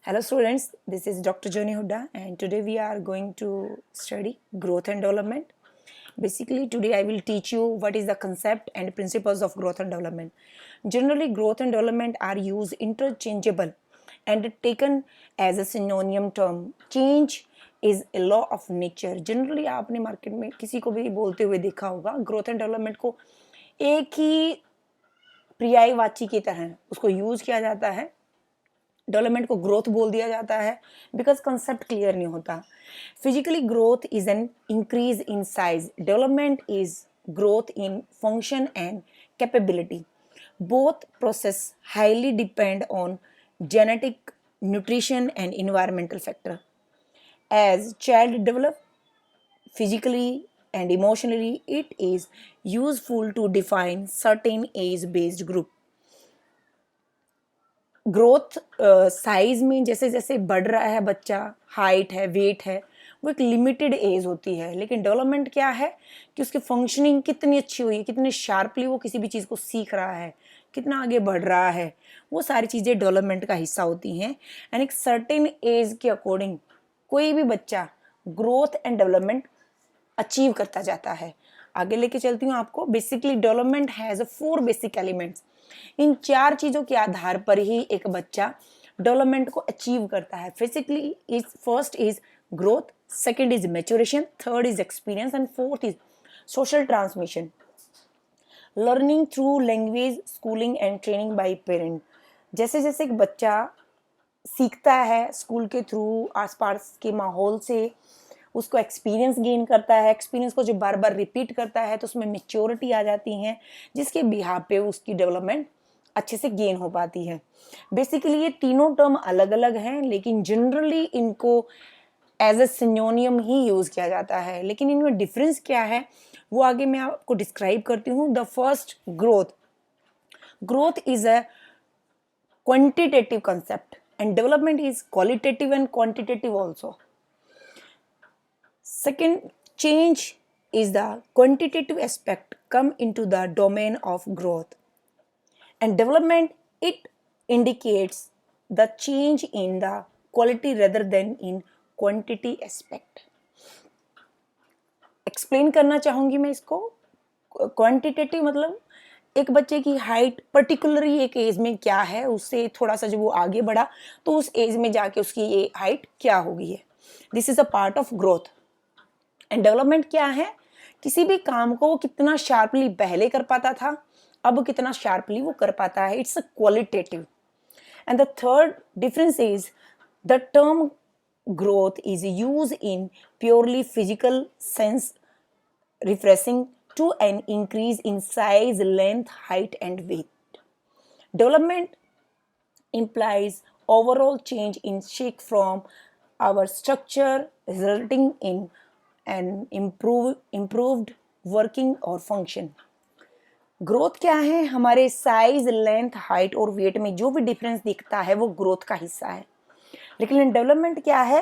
Hello students, this is Dr. Joni Huda and today we are going to study growth and development. Basically today I will teach you what is the concept and principles of growth and development. Generally growth and development are used interchangeable and taken as a synonym term. Change is a law of nature. Generally आपने market में किसी को भी बोलते हुए देखा होगा growth and development को एक ही पर्यायवाची की तरह उसको यूज किया जाता है. डेवलपमेंट को ग्रोथ बोल दिया जाता है बिकॉज कंसेप्ट क्लियर नहीं होता. Physically growth is an increase in size. Development is growth in function and capability. Both process highly depend on genetic, nutrition and environmental factor. As child develop physically and emotionally, it is useful to define certain age-based group. Growth size में जैसे जैसे बढ़ रहा है बच्चा, height है, wait है, वो एक लिमिटेड एज होती है. लेकिन डेवलपमेंट क्या है कि उसकी फंक्शनिंग कितनी अच्छी हुई है, कितनी शार्पली वो किसी भी चीज़ को सीख रहा है, कितना आगे बढ़ रहा है, वो सारी चीज़ें डेवलपमेंट का हिस्सा होती हैं. एंड एक सर्टेन एज के अकॉर्डिंग कोई भी बच्चा ग्रोथ एंड डेवलपमेंट अचीव करता जाता है. आगे लेके चलती हूँ आपको. Basically development has 4 basic elements. इन 4 चीज़ों के आधार पर ही एक बच्चा डेवलपमेंट को अचीव करता है. Basically is first is growth, second is maturation, third is experience and fourth is social transmission. Learning through language, schooling and training by parent. जैसे जैसे एक बच्चा सीखता है स्कूल के थ्रू, आसपास के माहौल से उसको एक्सपीरियंस गेन करता है. एक्सपीरियंस को जब बार बार रिपीट करता है तो उसमें मेच्योरिटी आ जाती है, जिसके बिहाफ पे उसकी डेवलपमेंट अच्छे से गेन हो पाती है. बेसिकली ये तीनों टर्म अलग अलग हैं, लेकिन जनरली इनको एज ए सिनोनियम ही यूज किया जाता है. लेकिन इनमें डिफरेंस क्या है वो आगे मैं आपको डिस्क्राइब करती हूँ. The first growth. Growth is a quantitative concept and development is qualitative and quantitative also. Second, change is the quantitative aspect come into the domain of growth. And development, it indicates the change in the quality rather than in quantity aspect. Explain करना चाहूँगी मैं इसको. Quantitative मतलब एक बच्चे की height particularly एक as में क्या है, उससे थोड़ा सा जब वो आगे बढ़ा तो उस एज में जाके उसकी ये हाइट क्या हो गई है. This is a part of growth. And development क्या है, किसी भी काम को वो कितना शार्पली पहले कर पाता था, अब कितना शार्पली वो कर पाता है. It's a qualitative. And the third difference is the term growth is use in purely physical sense, referring to an increase in size, length, height and weight. Development implies overall change in shape from our structure, resulting in and improved working और function. Growth क्या है, हमारे size, length, height और wait में जो भी difference दिखता है वो ग्रोथ का हिस्सा है. लेकिन डेवलपमेंट क्या है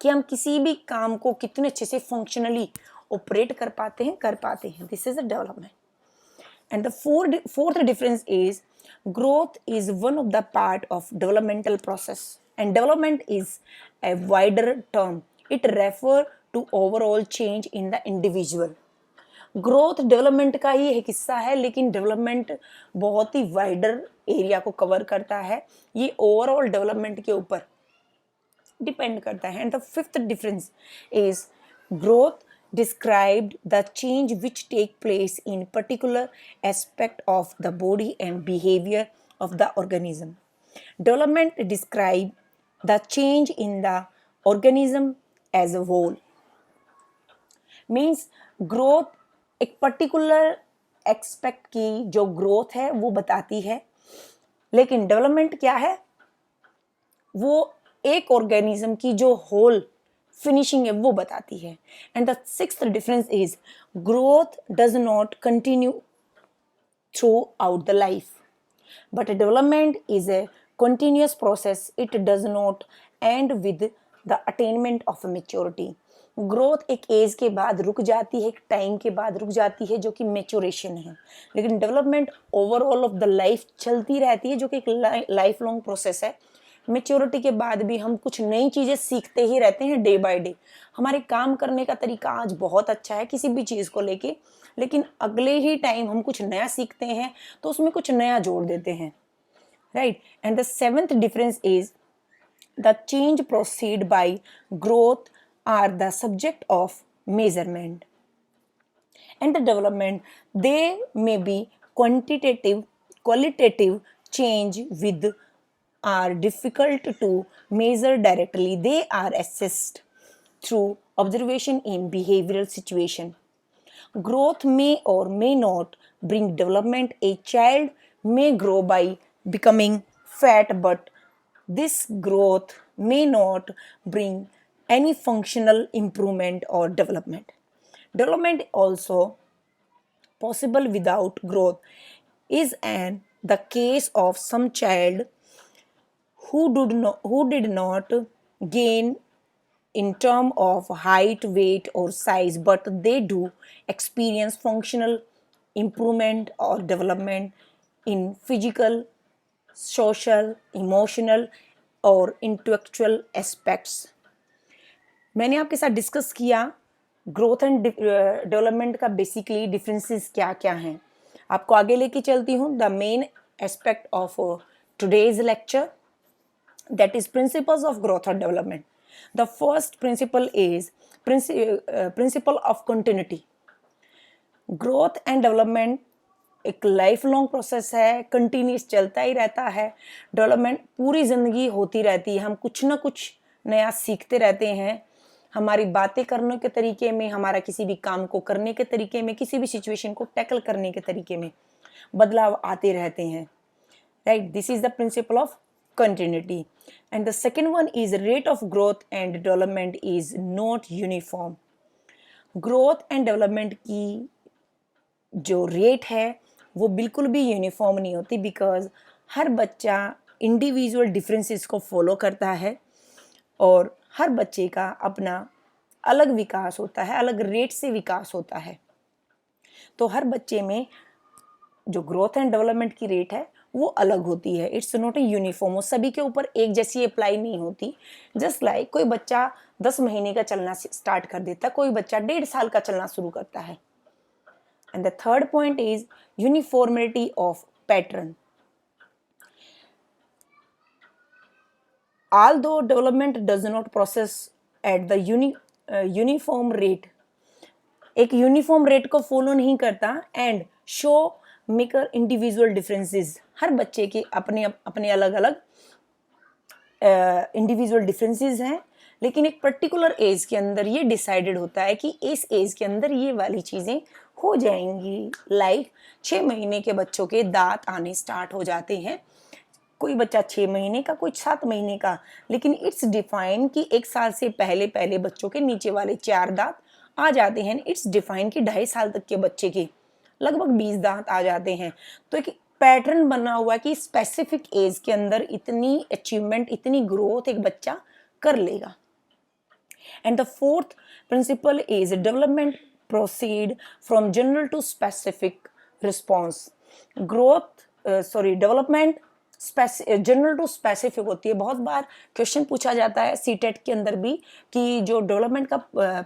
कि हम किसी भी काम को कितने अच्छे से फंक्शनली ऑपरेट कर पाते हैं. This is a development. And the fourth difference is growth is one of the part of developmental process and development is a wider term. It refer to overall change in the individual. Growth development का ही एक हिस्सा है, लेकिन development बहुत ही wider area को cover करता है. ये ओवरऑल डेवलपमेंट के ऊपर डिपेंड करता है. And the fifth difference is growth described the change which take place in particular aspect of the body and behavior of the organism. Development describe the change in the organism as a whole. Means growth एक particular aspect की जो growth है वो बताती है, लेकिन development क्या है, वो एक organism की जो whole फिनिशिंग है वो बताती है. And the sixth difference is growth does not continue through out the life, but development is a continuous process. It does not and with the attainment of maturity. Growth एक as के बाद रुक जाती है, एक टाइम के बाद रुक जाती है, जो कि मेच्योरेशन है. लेकिन development overall of the life चलती रहती है, जो कि एक लाइफ लॉन्ग प्रोसेस है. मेच्योरिटी के बाद भी हम कुछ नई चीज़ें सीखते ही रहते हैं डे बाय डे। हमारे काम करने का तरीका आज बहुत अच्छा है किसी भी चीज़ को लेके, लेकिन अगले ही टाइम हम कुछ नया सीखते हैं तो उसमें कुछ नया जोड़ देते हैं, right. And the seventh difference is the change proceed by growth are the subject of measurement and the development. They may be quantitative, qualitative change with are difficult to measure directly. They are assessed through observation in behavioral situation. Growth may or may not bring development. A child may grow by becoming fat, but this growth may not bring any functional improvement or development. Development also possible without growth is an the case of some child who did not gain in term of height, weight or size, but they do experience functional improvement or development in physical, social, emotional or intellectual aspects. मैंने आपके साथ discuss किया growth and development का basically differences क्या क्या हैं। आपको आगे लेके चलती हूँ the main aspect of today's lecture, that is principles of growth और development. The first principle is principle of continuity. Growth and development एक लाइफ लॉन्ग प्रोसेस है, कंटिन्यूस चलता ही रहता है। डेवलपमेंट पूरी ज़िंदगी होती रहती है, हम कुछ ना कुछ नया सीखते रहते हैं। हमारी बातें करने के तरीके में, हमारा किसी भी काम को करने के तरीके में, किसी भी सिचुएशन को टैकल करने के तरीके में बदलाव आते रहते हैं, right. This is the principal of continuity. And the second one is rate of growth and development is not uniform. Growth and development की जो रेट है वो बिल्कुल भी यूनिफॉर्म नहीं होती, बिकॉज हर बच्चा इंडिविजुअल डिफरेंसेस को फॉलो करता है और हर बच्चे का अपना अलग विकास होता है, अलग रेट से विकास होता है। तो हर बच्चे में जो ग्रोथ एंड डेवलपमेंट की रेट है वो अलग होती है। इट्स नॉट ए यूनिफॉर्म, वो सभी के ऊपर एक जैसी अप्लाई नहीं होती। जस्ट लाइक कोई बच्चा 10 महीने का चलना स्टार्ट कर देता है, कोई बच्चा 1.5 साल का चलना शुरू करता है। And the third point is uniformity of pattern. Although development does not process at the uniform rate, एक यूनिफॉर्म रेट को फॉलो नहीं करता and show maker individual differences. हर बच्चे के अपने अपने अलग अलग इंडिविजुअल डिफरेंसेस हैं, लेकिन एक पर्टिकुलर एज के अंदर ये डिसाइडेड होता है कि इस एज के अंदर ये वाली चीज़ें हो जाएंगी। लाइक 6 महीने के बच्चों के दांत आने स्टार्ट हो जाते हैं, कोई बच्चा 6 महीने का, कोई 7 महीने का, लेकिन इट्स डिफाइन कि 1 साल से पहले पहले बच्चों के नीचे वाले 4 दांत आ जाते हैं। इट्स डिफाइन कि 2.5 साल तक के बच्चे के लगभग 20 दांत आ जाते हैं। तो एक पैटर्न बना हुआ है कि स्पेसिफिक एज के अंदर इतनी अचीवमेंट, इतनी ग्रोथ एक बच्चा कर लेगा। And the fourth principle is development proceed from general to specific response. Development general to specific होती है। बहुत बार क्वेश्चन पूछा जाता है सीटेट के अंदर भी कि जो डेवलपमेंट का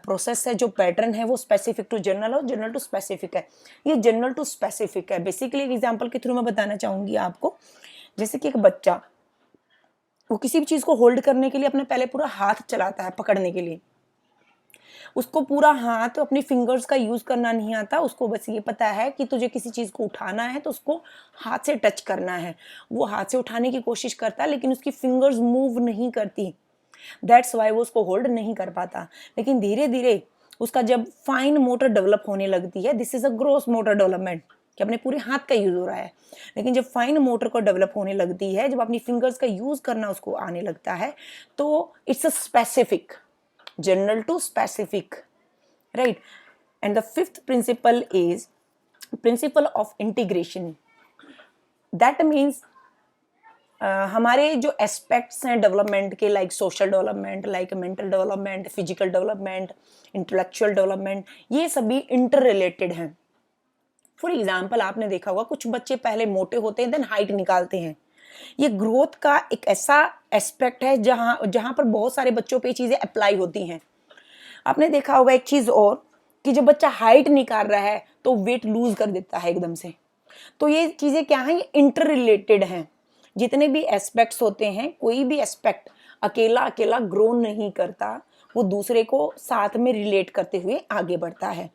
प्रोसेस है, जो पैटर्न है, वो स्पेसिफिक टू जनरल और जनरल टू स्पेसिफिक है। ये जनरल टू स्पेसिफिक है। बेसिकली एक एग्जांपल के थ्रू मैं बताना चाहूँगी आपको। जैसे कि एक बच्चा वो किसी भी चीज़ को होल्ड करने के लिए अपने पहले पूरा हाथ चलाता है पकड़ने के लिए। उसको पूरा हाथ अपनी फिंगर्स का यूज़ करना नहीं आता, उसको बस ये पता है कि तुझे किसी चीज़ को उठाना है तो उसको हाथ से टच करना है। वो हाथ से उठाने की कोशिश करता है लेकिन उसकी फिंगर्स मूव नहीं करती, दैट्स वाई वो उसको होल्ड नहीं कर पाता। लेकिन धीरे धीरे उसका जब फाइन मोटर डेवलप होने लगती है, this is a gross motor development कि अपने पूरे हाथ का यूज हो रहा है। लेकिन जब फाइन मोटर को डेवलप होने लगती है, जब अपनी फिंगर्स का यूज करना उसको आने लगता है, तो it's a specific, general to specific, right? And the fifth principle is principle of integration. That means हमारे जो एस्पेक्ट्स हैं डेवलपमेंट के, like social development, like mental development, physical development, intellectual development, ये सभी इंटर रिलेटेड हैं। For example आपने देखा होगा कुछ बच्चे पहले मोटे होते हैं, देन हाइट निकालते हैं। ये ग्रोथ का एक ऐसा एस्पेक्ट है जहाँ जहाँ पर बहुत सारे बच्चों पे चीज़ें अप्लाई होती हैं। आपने देखा होगा एक चीज़ और कि जब बच्चा हाइट निकाल रहा है तो वेट लूज कर देता है एकदम से। तो ये चीज़ें क्या हैं, ये इंटर रिलेटेड हैं। जितने भी एस्पेक्ट्स होते हैं, कोई भी एस्पेक्ट अकेला अकेला ग्रो नहीं करता, वो दूसरे को साथ में रिलेट करते हुए आगे बढ़ता है।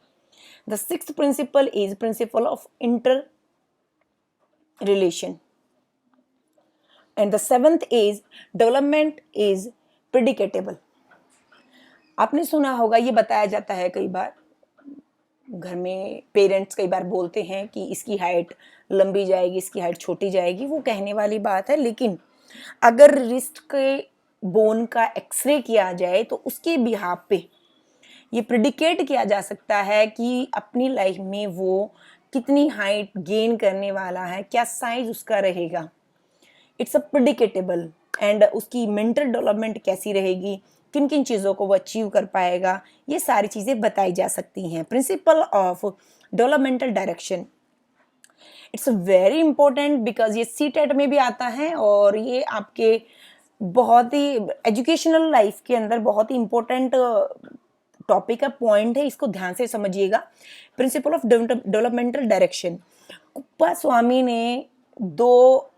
The sixth principle is principle of interrelation and the seventh is development is predictable. आपने सुना होगा, ये बताया जाता है कई बार घर में, पेरेंट्स कई बार बोलते हैं कि इसकी हाइट लंबी जाएगी, इसकी हाइट छोटी जाएगी। वो कहने वाली बात है, लेकिन अगर रिस्ट के बोन का एक्सरे किया जाए तो उसके बिहाफ पे ये प्रिडिकेट किया जा सकता है कि अपनी लाइफ में वो कितनी हाइट गेन करने वाला है, क्या साइज उसका रहेगा। It's a predictable. एंड उसकी मेंटल डेवलपमेंट कैसी रहेगी, किन किन चीज़ों को वो अचीव कर पाएगा, ये सारी चीज़ें बताई जा सकती हैं। Principle of developmental direction, it's very important because ये सीटेट में भी आता है और ये आपके बहुत ही एजुकेशनल लाइफ के अंदर बहुत ही इंपॉर्टेंट टॉपिक का पॉइंट है, इसको ध्यान से समझिएगा। प्रिंसिपल ऑफ डेवलपमेंटल डायरेक्शन, कुप्पा स्वामी ने दो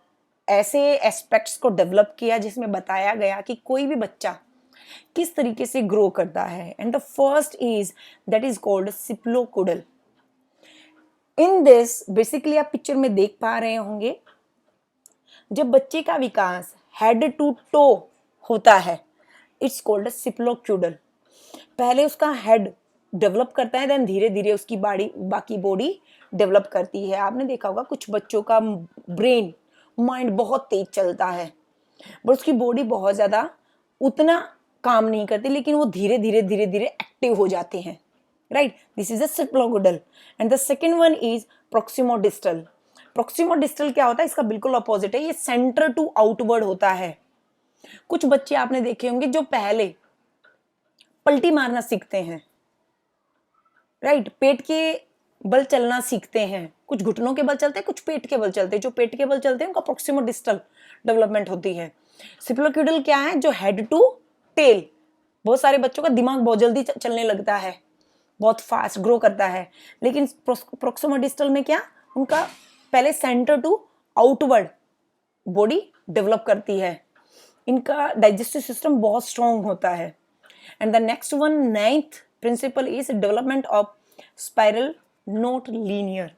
ऐसे एस्पेक्ट्स को डेवलप किया जिसमें बताया गया कि कोई भी बच्चा किस तरीके से ग्रो करता है। And the first is that is called cephalocaudal. In this basically आप पिक्चर में देख पा रहे होंगे, जब बच्चे का विकास हेड टू टो होता है, इट्स कॉल्ड सिप्लोक्यूडल। पहले उसका हेड डेवलप करता है, देन धीरे धीरे उसकी बाकी बॉडी डेवलप करती है। आपने देखा होगा कुछ बच्चों का ब्रेन माइंड बहुत तेज चलता है, बट उसकी बॉडी बहुत ज्यादा उतना काम नहीं करती, लेकिन वो धीरे धीरे एक्टिव हो जाते हैं। Right, this is a cephalocaudal. And the second one is proximodistal. Proximodistal क्या होता है, इसका बिल्कुल अपोजिट है, ये सेंटर टू आउटवर्ड होता है। कुछ बच्चे आपने देखे होंगे जो पहले पलटी मारना सीखते हैं, राइट, पेट के बल चलना सीखते हैं। कुछ घुटनों के बल चलते हैं, कुछ पेट के बल चलते हैं। जो पेट के बल चलते हैं उनका प्रोक्सिमोडिस्टल डेवलपमेंट होती है। सिप्लोक्यूडल क्या है, जो हेड टू टेल। बहुत सारे बच्चों का दिमाग बहुत जल्दी चलने लगता है, बहुत फास्ट ग्रो करता है, लेकिन प्रोक्सिमोडिस्टल में क्या, उनका पहले centre to outward body develop करती है। इनका डाइजेस्टिव सिस्टम बहुत स्ट्रॉन्ग होता है। And the next one, ninth principle is development of spiral not linear.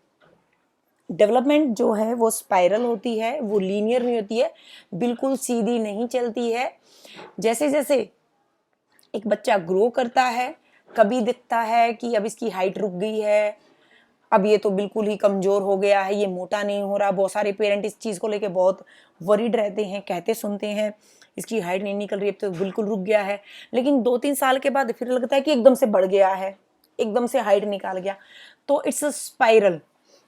Development जो है वो स्पाइरल होती है, वो लीनियर नहीं होती है, बिल्कुल सीधी नहीं चलती है। जैसे जैसे एक बच्चा ग्रो करता है, कभी दिखता है कि अब इसकी हाइट रुक गई है, अब ये तो बिल्कुल ही कमजोर हो गया है, ये मोटा नहीं हो रहा। बहुत सारे पेरेंट इस चीज़ को लेके बहुत वरीड रहते हैं, कहते सुनते हैं इसकी हाइट नहीं निकल रही, अब तो बिल्कुल रुक गया है। लेकिन 2-3 साल के बाद फिर लगता है कि एकदम से बढ़ गया है, एकदम से हाइट निकाल गया। तो it's a spiral,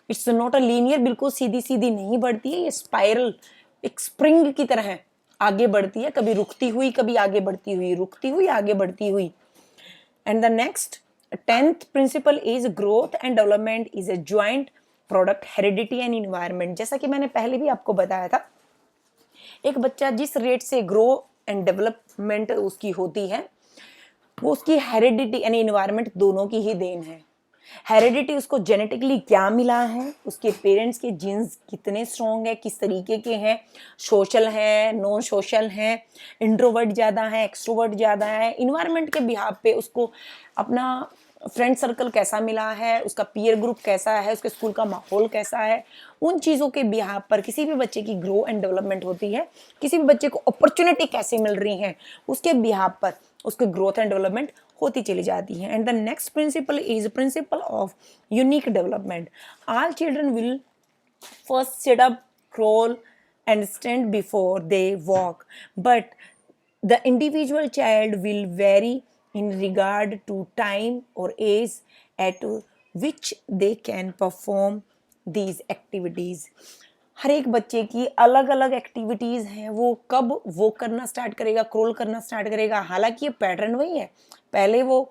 it's not a linear, बिल्कुल सीधी सीधी नहीं बढ़ती है। ये स्पाइरल एक स्प्रिंग की तरह है, आगे बढ़ती है, कभी रुकती हुई, कभी आगे बढ़ती हुई, रुकती हुई, आगे बढ़ती हुई। And the next 10th principle is growth and development is a joint product, heredity and environment. जैसा कि मैंने पहले भी आपको बताया था, एक बच्चा जिस रेट से ग्रो एंड डेवलपमेंट उसकी होती है, वो उसकी हेरिडिटी यानी इन्वायरमेंट दोनों की ही देन है। हेरिडिटी उसको जेनेटिकली क्या मिला है, उसके पेरेंट्स के जीन्स कितने स्ट्रॉन्ग है, किस तरीके के हैं, सोशल हैं, नॉन सोशल हैं, इंट्रोवर्ट ज़्यादा है, एक्सट्रोवर्ट ज़्यादा है। इन्वायरमेंट के बिहाफ पे उसको अपना फ्रेंड सर्कल कैसा मिला है, उसका पीयर ग्रुप कैसा है, उसके स्कूल का माहौल कैसा है, उन चीज़ों के बिहाफ पर किसी भी बच्चे की ग्रो एंड डेवलपमेंट होती है। किसी भी बच्चे को अपॉर्चुनिटी कैसे मिल रही है, उसके बिहाफ पर उसकी ग्रोथ एंड डेवलपमेंट होती चली जाती है। And the next principle is principle of unique development. All children will first sit up, crawl and stand before they walk, but the individual child will vary in regard to time or age at which they can perform these activities. हर एक बच्चे की अलग अलग activities हैं, वो कब walk करना start करेगा, क्रोल करना स्टार्ट करेगा। हालांकि ये पैटर्न वही है, पहले वो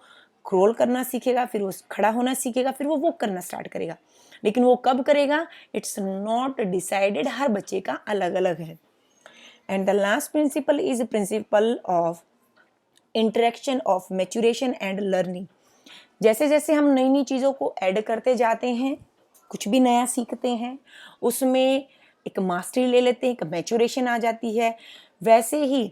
क्रोल करना सीखेगा, फिर वो खड़ा होना सीखेगा, फिर वो वॉक करना स्टार्ट करेगा, लेकिन वो कब करेगा, इट्स नॉट डिसाइडेड, हर बच्चे का अलग अलग है। And the last principle is principle of interaction of maturation and learning. जैसे जैसे हम नई नई चीज़ों को ऐड करते जाते हैं, कुछ भी नया सीखते हैं, उसमें एक मास्टरी ले लेते हैं, एक मैच्योरेशन आ जाती है, वैसे ही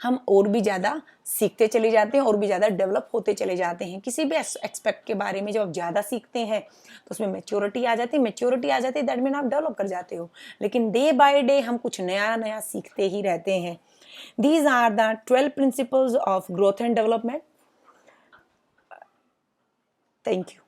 हम और भी ज़्यादा सीखते चले जाते हैं और भी ज़्यादा डेवलप होते चले जाते हैं। किसी भी एक्सपेक्ट के बारे में जब आप ज़्यादा सीखते हैं तो उसमें मैच्योरिटी आ जाती है, मैच्योरिटी आ जाती है दैट मीन आप डेवलप कर जाते हो। लेकिन डे बाय डे हम कुछ नया नया सीखते ही रहते हैं। These are the 12 principles of growth and development. Thank you.